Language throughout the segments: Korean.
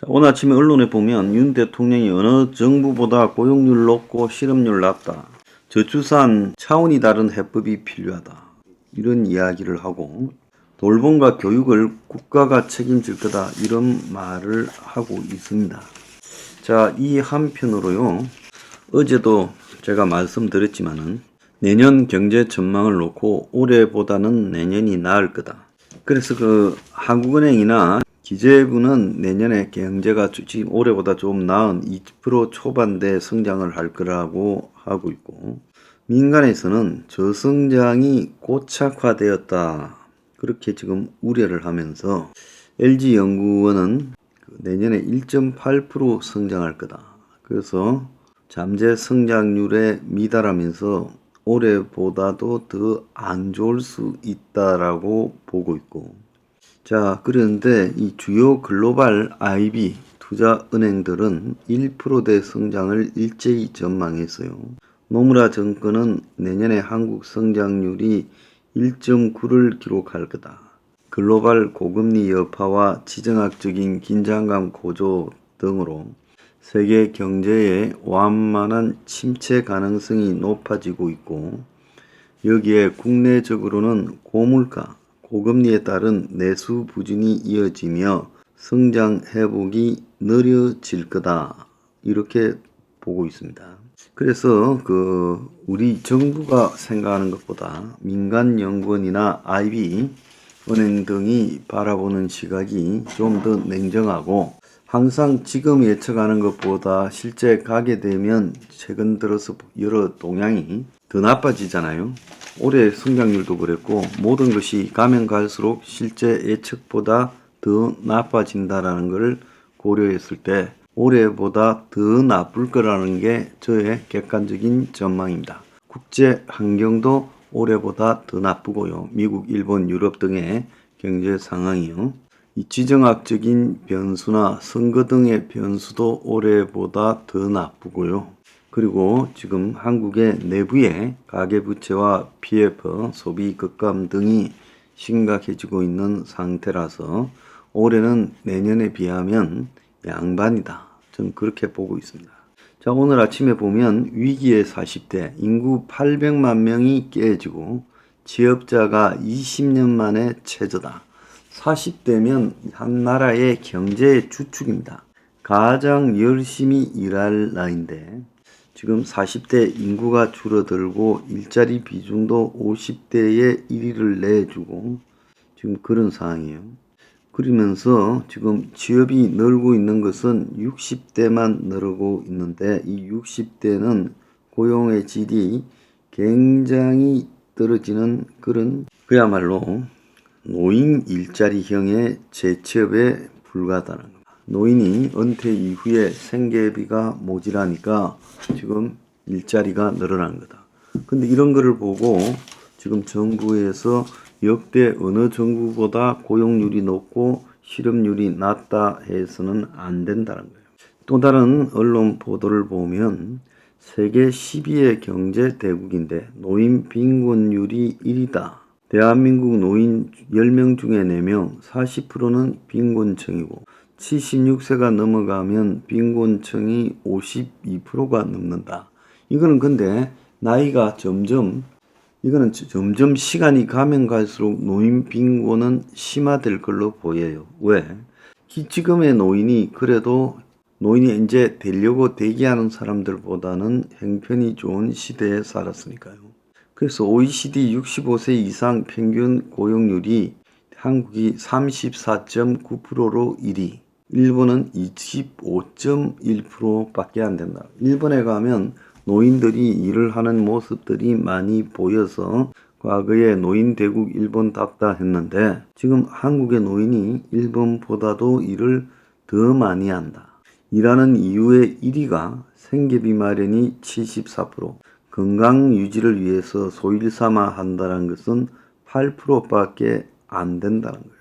오늘 아침에 언론에 보면 윤 대통령이 어느 정부보다 고용률 높고 실업률 낮다. 저출산 차원이 다른 해법이 필요하다. 이런 이야기를 하고 돌봄과 교육을 국가가 책임질 거다. 이런 말을 하고 있습니다. 자, 이 한편으로요. 어제도 제가 말씀드렸지만은 내년 경제 전망을 놓고 올해보다는 내년이 나을 거다. 그래서 한국은행이나 기재부는 내년에 경제가 지금 올해보다 좀 나은 2% 초반대 성장을 할 거라고 하고 있고, 민간에서는 저성장이 고착화되었다. 그렇게 지금 우려를 하면서 LG연구원은 내년에 1.8% 성장할 거다. 그래서 잠재 성장률에 미달하면서 올해보다도 더 안 좋을 수 있다라고 보고 있고, 자, 그런데 이 주요 글로벌 IB 투자은행들은 1%대 성장을 일제히 전망했어요. 노무라 정권은 내년에 한국 성장률이 1.9를 기록할 거다. 글로벌 고금리 여파와 지정학적인 긴장감 고조 등으로 세계 경제의 완만한 침체 가능성이 높아지고 있고, 여기에 국내적으로는 고물가, 고금리에 따른 내수 부진이 이어지며 성장 회복이 느려질 거다. 이렇게 보고 있습니다. 그래서 우리 정부가 생각하는 것보다 민간연구원이나 IB 은행 등이 바라보는 시각이 좀 더 냉정하고, 항상 지금 예측하는 것보다 실제 가게 되면 최근 들어서 여러 동향이 더 나빠지잖아요. 올해 성장률도 그랬고 모든 것이 가면 갈수록 실제 예측보다 더 나빠진다라는 것을 고려했을 때 올해보다 더 나쁠 거라는 게 저의 객관적인 전망입니다. 국제 환경도 올해보다 더 나쁘고요. 미국, 일본, 유럽 등의 경제 상황이요. 이 지정학적인 변수나 선거 등의 변수도 올해보다 더 나쁘고요. 그리고 지금 한국의 내부의 가계부채와 PF, 소비 급감 등이 심각해지고 있는 상태라서 올해는 내년에 비하면 양반이다. 저는 그렇게 보고 있습니다. 자, 오늘 아침에 보면 위기의 40대, 인구 800만 명이 깨지고 취업자가 20년 만에 최저다. 40대면 한 나라의 경제의 주축입니다. 가장 열심히 일할 나이인데 지금 40대 인구가 줄어들고 일자리 비중도 50대에 1위를 내주고 지금 그런 상황이에요. 그러면서 지금 취업이 늘고 있는 것은 60대만 늘고 있는데 이 60대는 고용의 질이 굉장히 떨어지는 그런 그야말로 노인 일자리형의 재취업에 불과하다는 겁니다. 노인이 은퇴 이후에 생계비가 모자라니까 지금 일자리가 늘어나는 거다. 근데 이런 거를 보고 지금 정부에서 역대 어느 정부보다 고용률이 높고 실업률이 낮다 해서는 안 된다는 거예요. 또 다른 언론 보도를 보면 세계 12의 경제 대국인데 노인 빈곤율이 1위다. 대한민국 노인 10명 중에 4명, 40%는 빈곤층이고 76세가 넘어가면 빈곤층이 52%가 넘는다. 이거는 근데 나이가 점점 시간이 가면 갈수록 노인 빈곤은 심화될 걸로 보여요. 왜? 지금의 노인이 그래도 노인이 이제 되려고 대기하는 사람들보다는 형편이 좋은 시대에 살았으니까요. 그래서 OECD 65세 이상 평균 고용률이 한국이 34.9%로 1위, 일본은 25.1%밖에 안 된다. 일본에 가면 노인들이 일을 하는 모습들이 많이 보여서 과거에 노인 대국 일본답다 했는데 지금 한국의 노인이 일본보다도 일을 더 많이 한다. 일하는 이유의 1위가 생계비 마련이 74%, 건강 유지를 위해서 소일삼아 한다는 것은 8%밖에 안 된다는 거예요.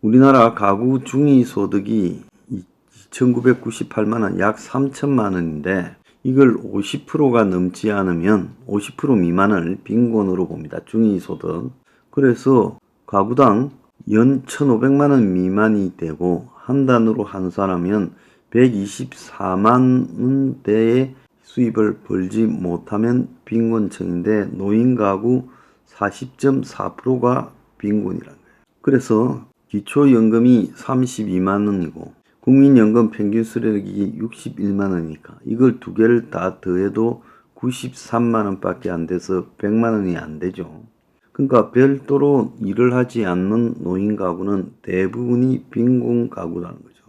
우리나라 가구 중위소득이 2,998만 원, 약 3천만 원인데 이걸 50%가 넘지 않으면 50% 미만을 빈곤으로 봅니다. 중위소득. 그래서 가구당 연 1,500만 원 미만이 되고 한 단으로 환산하면 124만 원대의 수입을 벌지 못하면 빈곤층인데 노인 가구 40.4%가 빈곤이라는 거예요. 그래서 기초연금이 32만 원이고 국민연금 평균 수령액이 61만 원이니까 이걸 두 개를 다 더해도 93만 원밖에 안 돼서 100만 원이 안 되죠. 그러니까 별도로 일을 하지 않는 노인 가구는 대부분이 빈곤 가구라는 거죠.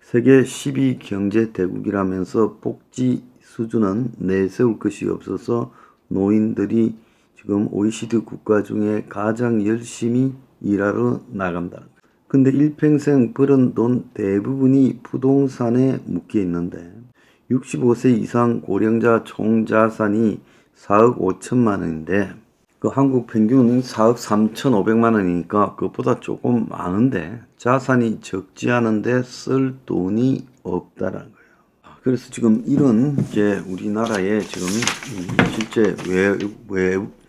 세계 10위 경제 대국이라면서 복지 수준은 내세울 것이 없어서 노인들이 지금 OECD 국가 중에 가장 열심히 일하러 나간다는 거예요. 근데 일평생 벌은 돈 대부분이 부동산에 묶여 있는데 65세 이상 고령자 총 자산이 4억 5천만 원인데 그 한국 평균은 4억 3,500만 원이니까 그것보다 조금 많은데 자산이 적지 않은데 쓸 돈이 없다라는 거예요. 그래서 지금 이런 이제 우리나라의 지금 실제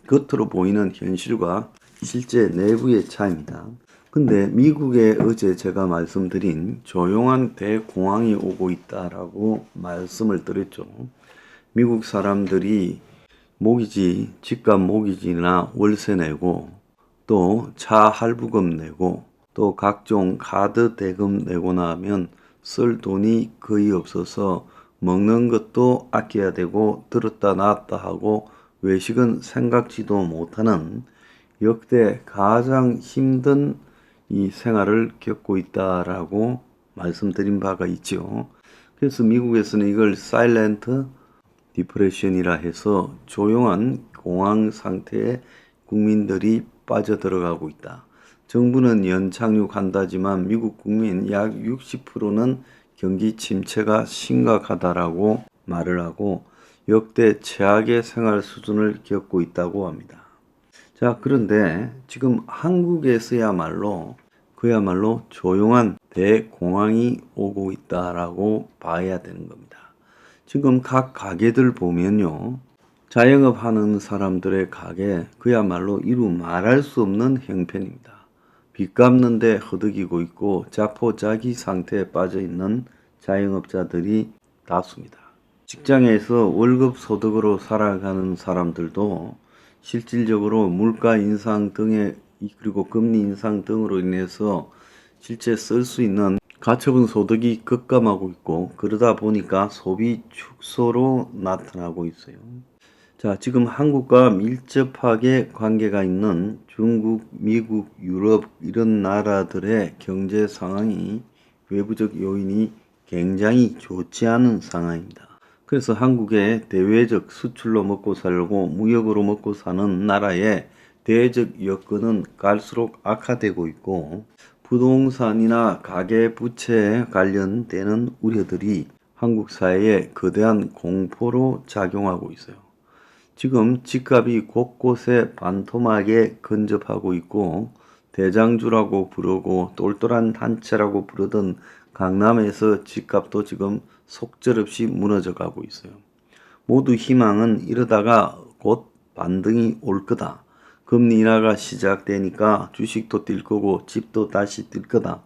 겉으로 보이는 현실과 실제 내부의 차이입니다. 근데 미국에 어제 제가 말씀드린 조용한 대공황이 오고 있다라고 말씀을 드렸죠. 미국 사람들이 모기지, 집값 모기지나 월세 내고 또 차 할부금 내고 또 각종 카드 대금 내고 나면 쓸 돈이 거의 없어서 먹는 것도 아껴야 되고 들었다 놨다 하고 외식은 생각지도 못하는 역대 가장 힘든 이 생활을 겪고 있다라고 말씀드린 바가 있죠. 그래서 미국에서는 이걸 사일렌트 디프레션이라 해서 조용한 공황 상태에 국민들이 빠져들어가고 있다. 정부는 연착륙한다지만 미국 국민 약 60%는 경기 침체가 심각하다라고 말을 하고 역대 최악의 생활 수준을 겪고 있다고 합니다. 자, 그런데 지금 한국에서야말로 그야말로 조용한 대공황이 오고 있다라고 봐야 되는 겁니다. 지금 각 가게들 보면요. 자영업 하는 사람들의 가게 그야말로 이루 말할 수 없는 형편입니다. 빚 갚는데 허덕이고 있고 자포자기 상태에 빠져 있는 자영업자들이 다수입니다. 직장에서 월급 소득으로 살아가는 사람들도 실질적으로 물가 인상 등의 그리고 금리 인상 등으로 인해서 실제 쓸 수 있는 가처분 소득이 급감하고 있고 그러다 보니까 소비 축소로 나타나고 있어요. 자, 지금 한국과 밀접하게 관계가 있는 중국, 미국, 유럽 이런 나라들의 경제 상황이 외부적 요인이 굉장히 좋지 않은 상황입니다. 그래서 한국의 대외적 수출로 먹고 살고 무역으로 먹고 사는 나라의 대외적 여건은 갈수록 악화되고 있고 부동산이나 가계부채에 관련되는 우려들이 한국 사회에 거대한 공포로 작용하고 있어요. 지금 집값이 곳곳에 반토막에 근접하고 있고 대장주라고 부르고 똘똘한 단체라고 부르던 강남에서 집값도 지금 속절없이 무너져 가고 있어요. 모두 희망은 이러다가 곧 반등이 올 거다. 금리 인하가 시작되니까 주식도 뛸 거고 집도 다시 뛸 거다.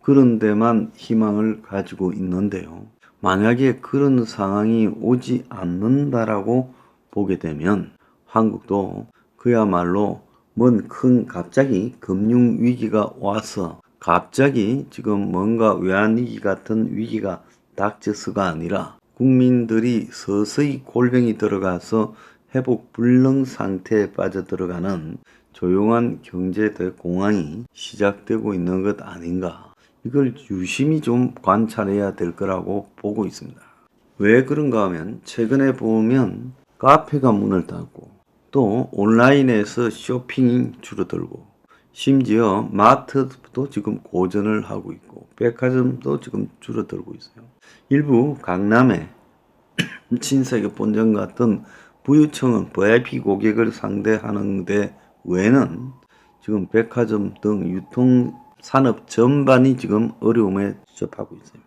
그런 데만 희망을 가지고 있는데요. 만약에 그런 상황이 오지 않는다라고 보게 되면 한국도 그야말로 갑자기 금융 위기가 와서 갑자기 지금 뭔가 외환위기 같은 위기가 닥쳐서가 아니라 국민들이 서서히 골병이 들어가서 회복 불능 상태에 빠져들어가는 조용한 경제 대공황이 시작되고 있는 것 아닌가. 이걸 유심히 좀 관찰해야 될 거라고 보고 있습니다. 왜 그런가 하면 최근에 보면 카페가 문을 닫고 또 온라인에서 쇼핑이 줄어들고 심지어 마트도 지금 고전을 하고 있고 백화점도 지금 줄어들고 있어요. 일부 강남에 친세계 본점 같은 부유층은 VIP 고객을 상대하는 데 외에는 지금 백화점 등 유통산업 전반이 지금 어려움에 접하고 있어요.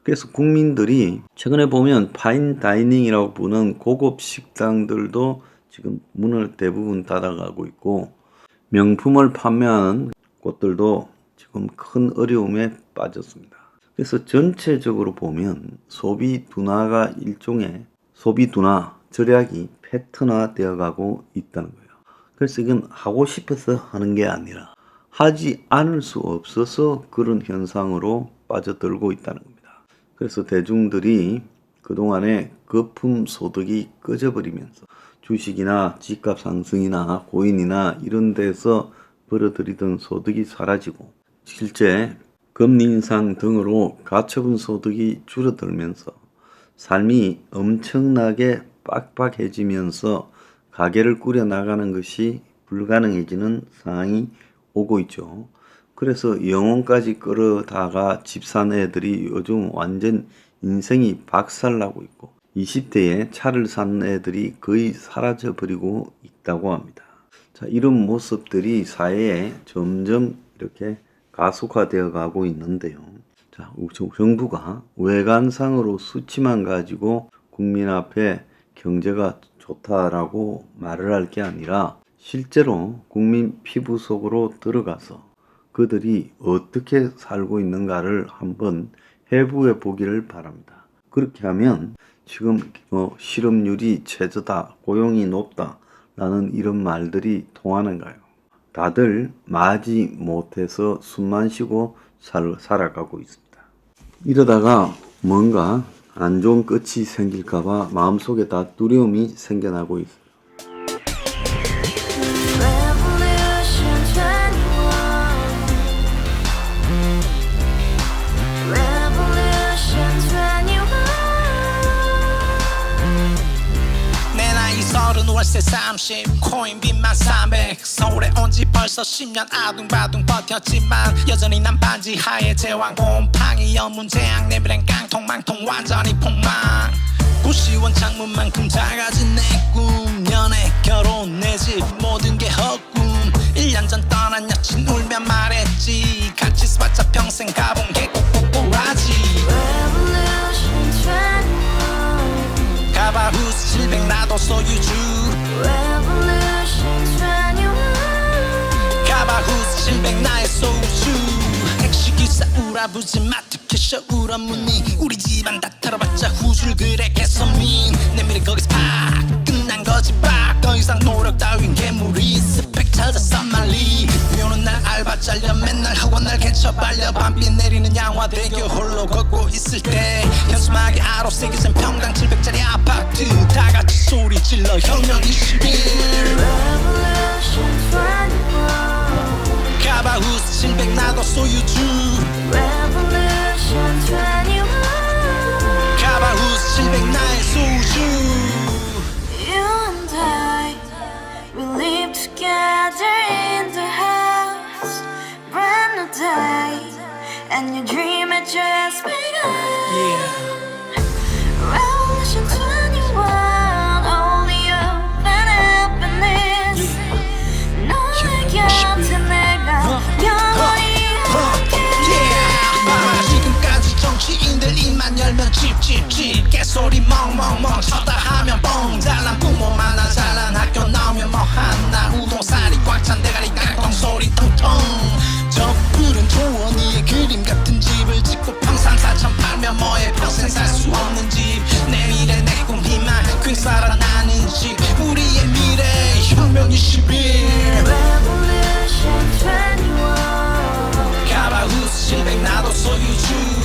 그래서 국민들이 최근에 보면 파인다이닝이라고 부르는 고급 식당들도 지금 문을 대부분 닫아가고 있고 명품을 판매하는 곳들도 지금 큰 어려움에 빠졌습니다. 그래서 전체적으로 보면 소비 둔화가 일종의 소비 둔화, 절약이 패턴화되어 가고 있다는 거예요. 그래서 이건 하고 싶어서 하는 게 아니라 하지 않을 수 없어서 그런 현상으로 빠져들고 있다는 겁니다. 그래서 대중들이 그동안에 거품 소득이 꺼져버리면서 주식이나 집값 상승이나 고인이나 이런 데서 벌어들이던 소득이 사라지고 실제 금리 인상 등으로 가처분 소득이 줄어들면서 삶이 엄청나게 빡빡해지면서 가게를 꾸려나가는 것이 불가능해지는 상황이 오고 있죠. 그래서 영혼까지 끌어다가 집 산 애들이 요즘 완전 인생이 박살나고 있고 20대에 차를 산 애들이 거의 사라져버리고 있다고 합니다. 자, 이런 모습들이 사회에 점점 이렇게 가속화되어 가고 있는데요. 자, 정부가 외관상으로 수치만 가지고 국민 앞에 경제가 좋다라고 말을 할 게 아니라 실제로 국민 피부 속으로 들어가서 그들이 어떻게 살고 있는가를 한번 해부해 보기를 바랍니다. 그렇게 하면 지금 실업률이 최저다, 고용이 높다 라는 이런 말들이 통하는가요? 다들 마지 못해서 숨만 쉬고 살아가고 있습니다. 이러다가 뭔가 안 좋은 끝이 생길까봐 마음속에 다 두려움이 생겨나고 있어요. 월세 30 코인빚만 300 서울에 온 지 벌써 10년 아둥바둥 버텼지만 여전히 난 반지 하에 제왕 곰팡이 연문제약 내비랑 깡통망통 완전히 폭망 고시원 창문만큼 작아진 내 꿈 연애 결혼 내 집 모든 게 헛꿈 1년 전 떠난 여친 울며 말했지 같이 살자 평생 가본 게 꼬꼬꼬라지 가바 후스 700 나도 소유주 가바 후스 700 나의 소유주 택시기사 우라부지 마트캐셔 울어무니 우리 집안 다 털어봤자 후줄 그래 개선민 내 미래 거기서 팍 끝난 거지 팍더 이상 노력 따윈 괴물이 스펙 찾아서 말리 비오는 날 알바 잘려 맨날 학원 날 개쳐 발려 밤비 내리는 양화대교 홀로 걷고 있을 때 현수막에 아로 새겨진 평당 700짜리 아파트 다같이 소리 질러 혁명 21 가바 후스 700 나도 소유주 가바 후스 700 나의 소유주 We live together in the house, brand new day, and your dream had just begun. Revolution 21, only open happiness. 너의 곁에 내가 영원히 함께. 지금까지 정치인들 입만 열면 찝찝찝 개소리 멍멍멍 쳤다 하면 뻥 잘난 부모 만나 잘난 학교 나오면 뭐하나 우동살이 꽉 찬 대가리 깡통 소리 텅텅 저 푸른 조원이의 그림 같은 집을 짓고 평상 4천 팔면 뭐해 평생 살 수 없는 집 내 미래 내 꿈 희망 퀸 살아나는 집 우리의 미래 혁명 21 Revolution 21. 가바 후스 700 나도 소유주